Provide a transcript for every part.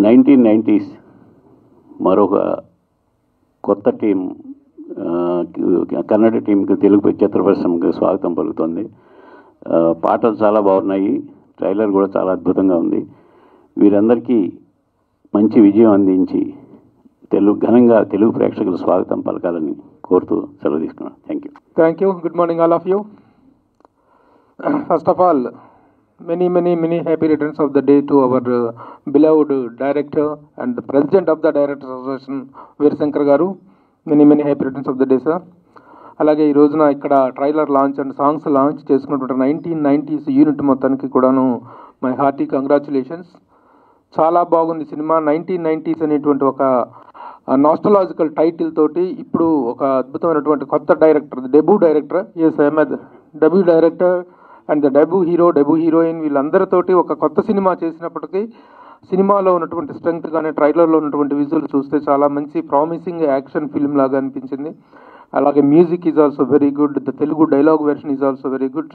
1990s మరొక కొత్త team Kannada టీంకి తెలుగు చిత్ర పరిశ్రమకి స్వాగతం పలుకుతుంది. పాటలు చాలా బాగున్నాయి, ట్రైలర్ కూడా చాలా అద్భుతంగా ఉంది. వీరందరికీ మంచి విజయం అందించి ఘనంగా తెలుగు ప్రేక్షకులు స్వాగతం పలకాలని కోరుతూ సెలవు తీసుకున్నాను. Thank you. Good morning all of you. First of all, many happy returns of the day to our beloved director and the president of the Directors Association, Veer Shankar garu. Many happy returns of the day, sir. అలాగే ఈ రోజున ఇక్కడ trailer launch and songs launch చేసుకున్నటువంటి 1990s unit మొత్తానికి కూడాను my hearty congratulations. చాలా బాగుంది cinema. 1990s అనేటువంటి ఒక నాస్టలాజికల్ టైటిల్ తోటి ఇప్పుడు ఒక అద్భుతమైనటువంటి కొత్త director, debut director, S Ahmed, debut director and the debut hero, debut heroine, వీళ్ళందరితోటి ఒక కొత్త సినిమా చేసినప్పటికీ సినిమాలో ఉన్నటువంటి స్ట్రెంగ్త్ కానీ ట్రైలర్లో ఉన్నటువంటి విజువల్ చూస్తే చాలా మంచి ప్రామిసింగ్ యాక్షన్ ఫిల్మ్ లాగా అనిపించింది. అలాగే music is also very good. The Telugu dialogue version is also very good.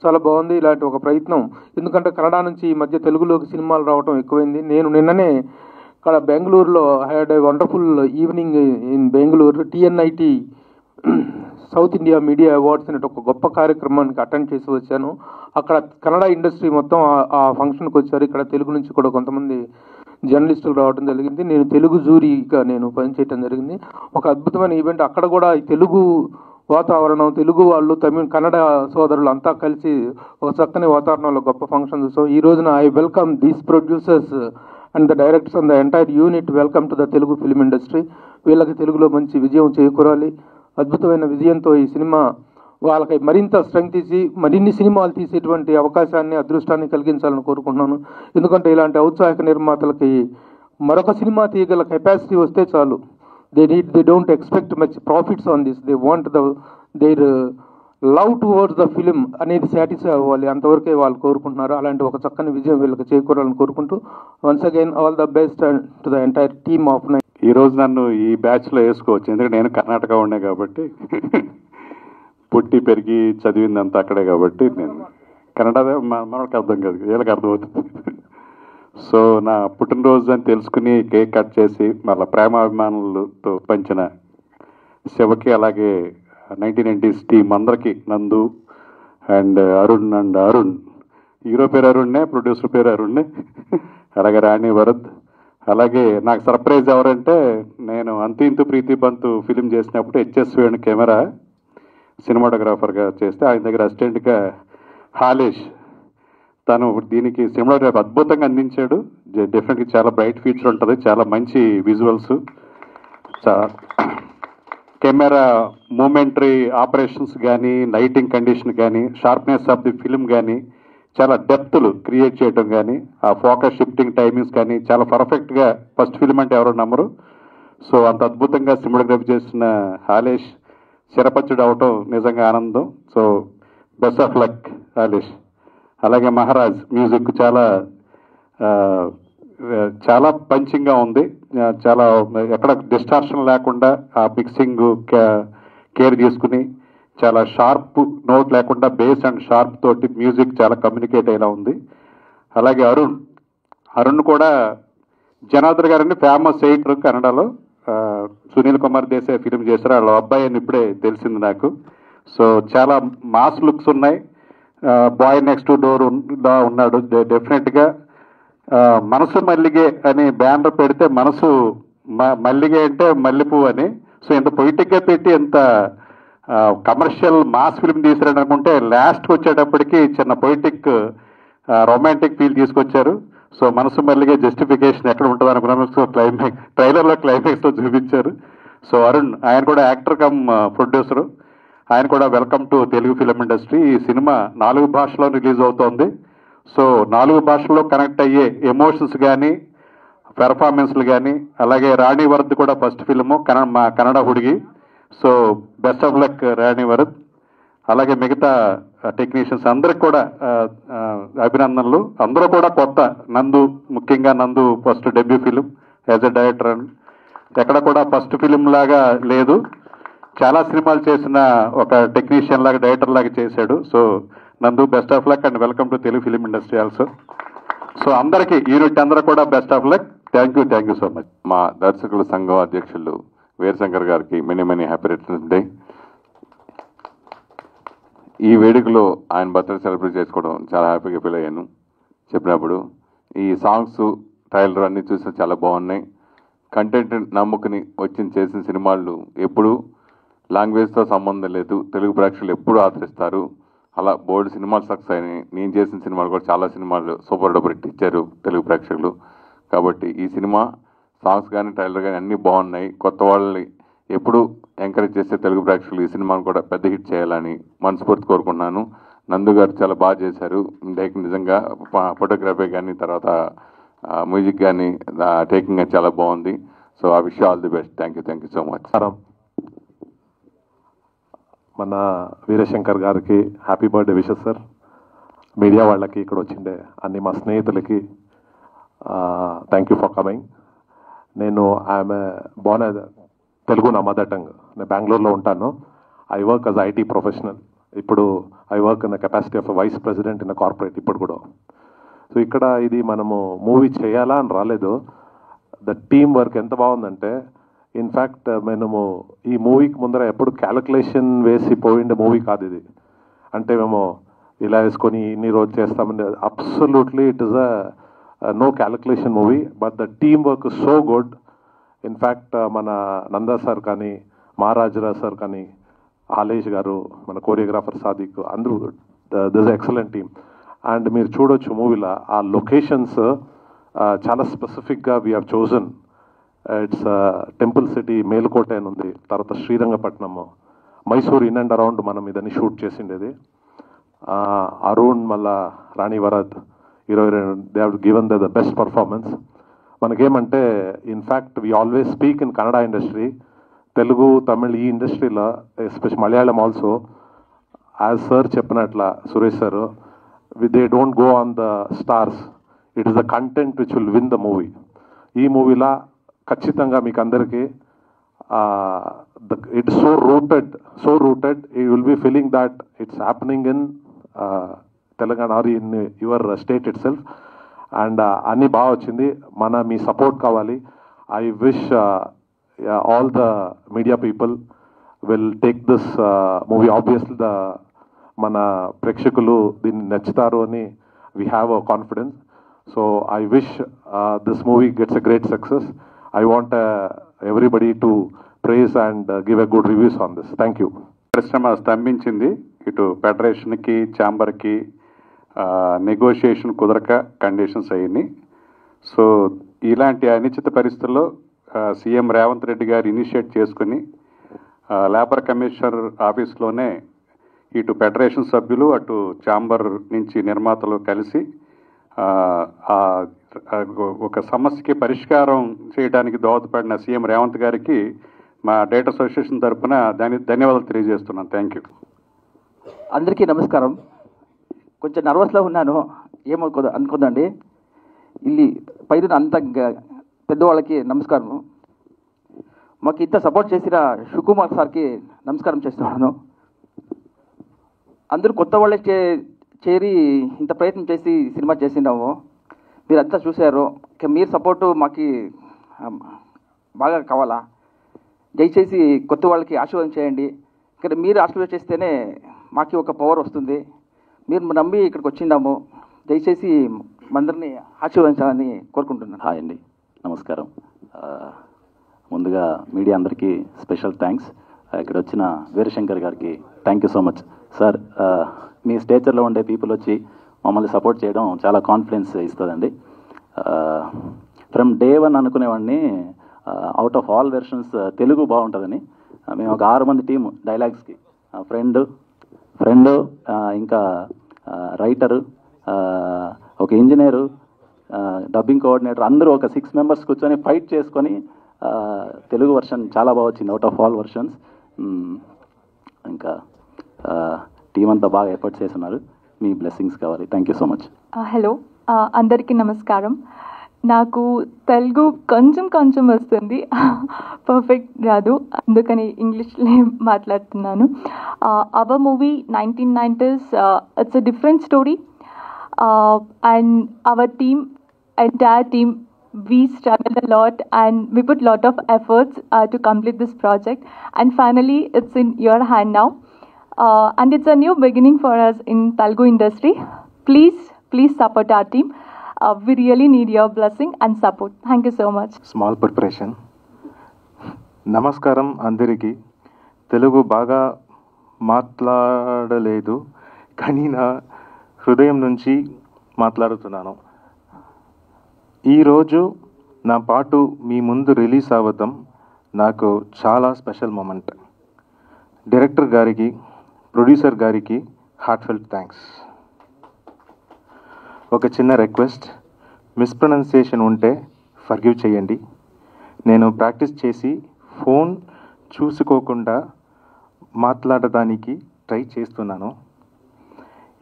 చాలా బాగుంది ఇలాంటి ఒక ప్రయత్నం. ఎందుకంటే కన్నడ నుంచి ఈ మధ్య తెలుగులోకి సినిమాలు రావడం ఎక్కువైంది. నేను నిన్ననే ఇక్కడ బెంగళూరులో had a wonderful evening in Bengaluru. TNIT south India media awards అనే ఒక గొప్ప కార్యక్రమానికి అటెండ్ చేసి వచ్చాను. అక్కడ కన్నడ ఇండస్ట్రీ మొత్తం ఆ ఫంక్షన్కి వచ్చారు. ఇక్కడ తెలుగు నుంచి కూడా కొంతమంది జర్నలిస్టులు రావడం జరిగింది. నేను తెలుగు జూరీగా పనిచేయడం జరిగింది. ఒక అద్భుతమైన ఈవెంట్. అక్కడ కూడా ఈ తెలుగు వాతావరణం, తెలుగు వాళ్ళు, కన్నడ సోదరులు అంతా కలిసి ఒక చక్కని వాతావరణంలో గొప్ప ఫంక్షన్ చూసాం. ఈ రోజున I welcome these producers and the directors and the entire unit. Welcome to the Telugu film industry. వీళ్ళకి తెలుగులో మంచి విజయం చేకూరాలి. అద్భుతమైన విజయంతో ఈ సినిమా వాళ్ళకి మరింత స్ట్రెంగ్త్ ఇచ్చి మరిన్ని సినిమాలు తీసేటువంటి అవకాశాన్ని, అదృష్టాన్ని కలిగించాలని కోరుకుంటున్నాను. ఎందుకంటే ఇలాంటి ఔత్సాహిక నిర్మాతలకి మరొక సినిమా తీయగల కెపాసిటీ వస్తే చాలు. They don't expect much profits on this. They want there love towards the film అనేది సాటిస్ఫై అవ్వాలి. అంతవరకే వాళ్ళు కోరుకుంటున్నారు. అలాంటి ఒక చక్కని విజయం వీళ్ళకి చేకూరాలని కోరుకుంటూ once again all the best to the entire team of night. ఈరోజు నన్ను ఈ బ్యాచ్లో వేసుకోవచ్చు, ఎందుకంటే నేను కర్ణాటక ఉండే కాబట్టి, పుట్టి పెరిగి చదివిందంతా అక్కడే కాబట్టి నేను కన్నడ మనకు అర్థం కాదు, వీళ్ళకి అర్థమవుతుంది. సో నా పుట్టినరోజు అని తెలుసుకుని కేక్ కట్ చేసి మళ్ళీ ప్రేమాభిమానులతో పంచిన శివకి, అలాగే 1990s టీం అందరికీ, నందు అండ్ అరుణ్, హీరో పేరు అరుణ్నే, ప్రొడ్యూసర్ పేరు అరుణ్నే, అలాగే రాణి వరద్. అలాగే నాకు సర్ప్రైజ్ ఎవరంటే, నేను అంతు ఇంతు ప్రీతి బంతు ఫిలిం చేసినప్పుడు HS వేణు కెమెరా సినిమాటోగ్రాఫర్గా చేస్తే ఆయన దగ్గర అసిస్టెంట్గా హాలేష్, తను దీనికి సినిమాటోగ్రాఫర్ అద్భుతంగా అందించాడు. డెఫినెట్గా చాలా బ్రైట్ ఫ్యూచర్ ఉంటుంది, చాలా మంచి విజువల్స్, కెమెరా మూమెంటరీ ఆపరేషన్స్ కానీ, లైటింగ్ కండిషన్ కానీ, షార్ప్నెస్ ఆఫ్ ది ఫిలిం కానీ, చాలా డెప్త్లు క్రియేట్ చేయడం కానీ, ఆ ఫోకస్ షిఫ్టింగ్ టైమింగ్స్ కానీ చాలా పర్ఫెక్ట్గా, ఫస్ట్ ఫిలిం అంటే ఎవరో నమ్మరు. సో అంత అద్భుతంగా సినిమాటోగ్రఫీ చేసిన హాలేష్ చిరపచ్చుడు అవటం నిజంగా ఆనందం. So best of luck Halesh. అలాగే మహారాజ్ మ్యూజిక్ చాలా పంచింగ్గా ఉంది, చాలా ఎక్కడ డిస్టార్షన్ లేకుండా ఆ మిక్సింగ్ కేర్ తీసుకుని చాలా షార్ప్ నోట్ లేకుండా బేస్ అండ్ షార్ప్ తోటి మ్యూజిక్ చాలా కమ్యూనికేట్ అయ్యేలా ఉంది. అలాగే అరుణ్ కూడా జనార్దన్ గారని ఫేమస్ ఎడిటర్ కన్నడలో, సునీల్ కుమార్ దేశాయ్ ఫిలిం చేశారు. వాళ్ళ అబ్బాయి అని ఇప్పుడే తెలిసింది నాకు. సో చాలా మాస్ లుక్స్ ఉన్నాయి. బాయ్ నెక్స్ట్ డోర్ ఉన్నాడు. డెఫినెట్గా మనసు మల్లిగే అని బ్యానర్ పెడితే, మనసు మల్లిగే అంటే మల్లెపూ అని, సో ఎంత పొయిటిక్గా పెట్టి ఎంత కమర్షియల్ మాస్ ఫిల్మ్ తీసారని అనుకుంటే లాస్ట్కి వచ్చేటప్పటికి చిన్న పొయిటిక్ రొమాంటిక్ ఫీల్ తీసుకొచ్చారు. సో మనసు మల్లిగే జస్టిఫికేషన్ ఎక్కడ ఉంటుంది అనుకున్నాను. సో ట్రైలర్లో క్లైమాక్స్లో చూపించారు. సో అరుణ్, ఆయన కూడా యాక్టర్ కమ్ ప్రొడ్యూసరు, ఆయన కూడా welcome to Telugu film industry. ఈ సినిమా 4 భాషల్లో రిలీజ్ అవుతోంది. సో 4 భాషల్లో కనెక్ట్ అయ్యే ఎమోషన్స్ కానీ, పెర్ఫార్మెన్స్లు కానీ, అలాగే రాణి వరద్ కూడా ఫస్ట్ ఫిలిము, మా Kannada Hudugi. So best of luck Rani Varad. అలాగే మిగతా టెక్నీషియన్స్ అందరికి కూడా అభినందనలు. అందరూ కూడా కొత్త. ముఖ్యంగా నందు first debut film as a director. ఎక్కడ కూడా ఫస్ట్ ఫిలిం లాగా లేదు, చాలా సినిమాలు చేసిన ఒక టెక్నీషియన్ లాగా, డైరెక్టర్ లాగా చేశాడు. సో నందు, best of luck and welcome to Telugu film industry also. So అందరికీ యూనిట్ అందరూ కూడా best of luck. Thank you so much. మా దర్శకుల సంఘం అధ్యక్షులు వీరశంకర్ గారికి మెనీ హ్యాపీ రిటర్న్స్ డే. ఈ వేడుకలో ఆయన బర్త్డే సెలబ్రేట్ చేసుకోవడం చాలా హ్యాపీగా ఫీల్ అయ్యాను చెప్పినప్పుడు. ఈ సాంగ్స్ ట్రైలర్ అన్నీ చూసి చాలా బాగున్నాయి. కంటెంట్ నమ్ముకుని చేసిన సినిమాలు ఎప్పుడు లాంగ్వేజ్తో సంబంధం లేదు, తెలుగు ప్రేక్షకులు ఎప్పుడు ఆదరిస్తారు. అలా బోర్డు సినిమాలు సక్సెస్ అయినాయి. నేను చేసిన సినిమాలు కూడా చాలా సినిమాలు సూపర్ డూపర్ హిట్ ఇచ్చారు తెలుగు ప్రేక్షకులు. కాబట్టి ఈ సినిమా సాంగ్స్ కానీ ట్రైలర్ కానీ అన్నీ బాగున్నాయి. కొత్త వాళ్ళని ఎప్పుడు ఎంకరేజ్ చేసే తెలుగు ప్రేక్షకులు ఈ సినిమాను కూడా పెద్ద హిట్ చేయాలని మనస్ఫూర్తి కోరుకుంటున్నాను. నందు గారు చాలా బాగా చేశారు. నిజంగా ఫోటోగ్రఫీ కానీ తర్వాత మ్యూజిక్ కానీ టేకింగ్ కానీ చాలా బాగుంది. So I wish all the best. Thank you so much. మన వీరశంకర్ గారికి happy birthday wishes sir. Media వాళ్ళకి ఇక్కడ వచ్చిండే అన్ని మా స్నేహితులకి థ్యాంక్ యూ ఫర్ కమింగ్. నేను ఐఎమ్ బోర్న్ తెలుగు నా మదర్ టంగ్. నేను బెంగళూరులో ఉంటాను. I work as IT professional. ఇప్పుడు I work in the capacity of vice president in the corporate ఇప్పుడు కూడా. సో ఇక్కడ ఇది మనము మూవీ చేయాలా అని రాలేదు. ద టీమ్ వర్క్ ఎంత బాగుందంటే ఇన్ఫ్యాక్ట్ మేము ఈ మూవీకి ముందర ఎప్పుడు క్యాలిక్యులేషన్ వేసి పోయిండే మూవీ కాదు ఇది. అంటే మేము ఇలా వేసుకొని ఇన్ని రోజు చేస్తామంటే absolutely it is a no calculation movie. But the team work so good. In fact మన నందా సార్ కానీ మహారాజరాజ్ సార్ కానీ ఆలేష్ గారు మన కోరియోగ్రాఫర్ సాదిక్ అందరూ దిస్ ఎక్సలెంట్ టీమ్. అండ్ మీరు చూడొచ్చు మూవీలో ఆ లొకేషన్స్ చాలా స్పెసిఫిక్గా we have chosen. It's temple city Melukote అని ఉంది, తర్వాత Srirangapatnam, Mysore in and around మనం ఇదని షూట్ చేసిండేది. అరుణ్ మళ్ళా Rani Varad they have given the best performance. మనకేమంటే in fact we always speak in Kannada industry, Telugu Tamil ఈ ఇండస్ట్రీలో especial Malayalam also as sir చెప్పినట్ల Suresh sir they don't go on the stars, it is the content which will win the movie. ఈ మూవీలా ఖచ్చితంగా మీకు అందరికీ it's so rooted you will be feeling that it's happening in Telangana or in your state itself. And అన్నీ బాగా వచ్చింది. మీ support కావాలి. I wish all the media people will take this movie. Obviously మన ప్రేక్షకులు దీన్ని నచ్చుతారు అని we have a confidence. So I wish this movie gets a great success. I want everybody to praise and give a good reviews on this. Thank you. పరిశ్రమ స్తంభించింది. ఇటు ఫెడరేషన్కి ఛాంబర్కి negotiation కుదరక conditions అయ్యింది. So ఇలాంటి అనిశ్చిత పరిస్థితుల్లో సీఎం రేవంత్ రెడ్డి గారు initiate చేసుకుని labour commissioner ఆఫీస్లోనే ఇటు ఫెడరేషన్ సభ్యులు అటు ఛాంబర్ నుంచి నిర్మాతలు కలిసి ఒక సమస్యకి పరిష్కారం చేయడానికి దోహదపడిన సీఎం రేవంత్ గారికి మా డేటా అసోసియేషన్ తరఫున ధన్యవాదాలు తెలియజేస్తున్నాను. Thank you. అందరికీ నమస్కారం. కొంచెం నర్వస్లో ఉన్నాను, అనుకుందండి. ಇಲ್ಲಿ పైన అంత పెద్దవాళ్ళకి నమస్కారం. మాకు ఇంత సపోర్ట్ చేసిన శివకుమార్ సార్కి నమస్కారం చేస్తున్నాను. అందరూ కొత్త వాళ్ళే చేరి ఇంత ప్రయత్నం చేసి సినిమా చేసినాము. మీరంతా చూశారు. మీరు సపోర్టు మాకు బాగా కావాలా. దయచేసి కొత్త వాళ్ళకి ఆశీర్వాదం చేయండి. ఇక్కడ మీరు ఆశీర్వాదం చేస్తేనే మాకు ఒక పవర్ వస్తుంది. మీరు నమ్మి ఇక్కడికి వచ్చిందాము. దయచేసి అందరినీ ఆశీర్వదించాలని కోరుకుంటున్నాను. హాయ్ అండి, నమస్కారం. ముందుగా మీడియా అందరికీ స్పెషల్ థ్యాంక్స్. ఇక్కడ వచ్చిన వీరశంకర్ గారికి thank you so much sir. మీ స్టేచర్లో ఉండే పీపుల్ వచ్చి మమ్మల్ని సపోర్ట్ చేయడం చాలా కాన్ఫిడెన్స్ ఇస్తుందండి. ఫ్రమ్ డే వన్ అనుకునేవాడిని out of all versions Telugu బాగుంటుందని. మేము ఒక 6 మంది టీము డైలాగ్స్కి, ఫ్రెండ్ ఇంకా రైటరు, ఒక ఇంజనీరు, డబ్బింగ్ కోఆర్డినేటర్ అందరూ ఒక 6 మెంబర్స్ కూర్చొని ఫైట్ చేసుకొని తెలుగు వర్షన్ చాలా బాగా వచ్చింది అవుట్ ఆఫ్ ఆల్ వర్షన్స్. ఇంకా టీం అంతా బాగా ఎఫర్ట్స్ చేస్తున్నారు. మీ బ్లెస్సింగ్స్ కావాలి. Thank you so much. Hello, అందరికీ నమస్కారం. నాకు తెలుగు కొంచెం వస్తుంది, పర్ఫెక్ట్ రాదు, అందుకని ఇంగ్లీష్లో మాట్లాడుతున్నాను. Our movie 1990s, it's a different story and our team, entire team we struggled a lot and we put a lot of efforts to complete this project. And finally, it's in your hand now. And it's a new beginning for us in Telugu industry. Please support our team. We really need your blessing and support. Thank you so much. Small preparation. నమస్కారం అందరికీ. తెలుగు బాగా మాట్లాడలేదు కానీ నా హృదయం నుంచి మాట్లాడుతున్నాను. ఈరోజు నా పాటు మీ ముందు రిలీజ్ అవ్వటం నాకు చాలా స్పెషల్ మూమెంట్. డైరెక్టర్ గారికి, ప్రొడ్యూసర్ గారికి హార్ట్ఫెల్ట్ థ్యాంక్స్. ఒక చిన్న రిక్వెస్ట్, మిస్ప్రొనౌన్సియేషన్ ఉంటే ఫర్గివ్ చేయండి. నేను ప్రాక్టీస్ చేసి ఫోన్ చూసుకోకుండా మాట్లాడడానికి ట్రై చేస్తున్నాను.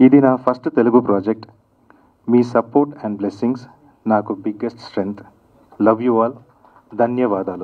ఇది నా ఫస్ట్ తెలుగు ప్రాజెక్ట్. మీ సపోర్ట్ అండ్ బ్లెస్సింగ్స్ నాకు biggest strength. Love you all. ధన్యవాదాలు.